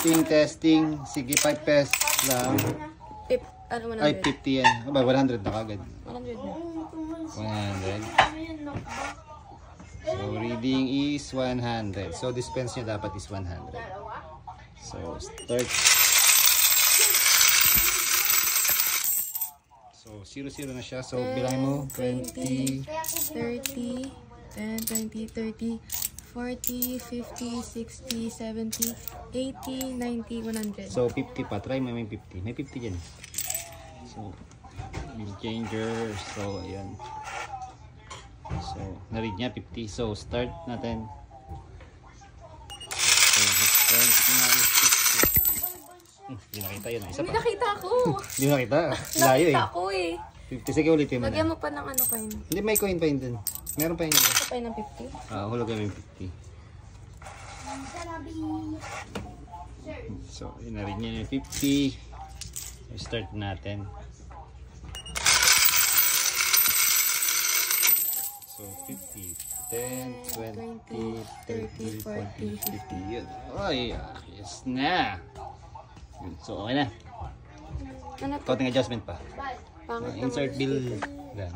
Testing. Sige, 5 pesos lang. Ano, 100? Ay, 50 yan. Aba, 100 na kagad. 100 na. 100. So, reading is 100. So, dispense niya dapat is 100. So, start. So, 0-0 na siya. So, bilangin mo. 20, 30, 10, 20, 30, 40, 50, 60, 70, 80, 90, 100. So, 50 pa. Try mo may 50. May 50 dyan. So, bill changer. So, ayan. So, na-read niya 50. So, start natin. So, dispense niya is 50. Hindi nakita yun. Isa Hindi pa. nakita ako. Hindi nakita. Layo eh. Nakita ako eh. 50. Sige, ulitin mo Lagyan na. mo pa ng ano coin. Hindi, may coin pa yun dun. Meron pa yun. Ito pa yun ng 50. Hulugan mo yung 50. So, na-read niya yung 50. So, start natin. So, 50, 10, 20, 30, 40, 50. Yun. Ay, yes na. Yun. So, okay na. Ano to? Counting adjustment pa. Pangit naman Insert yung bill. sticker. Yan.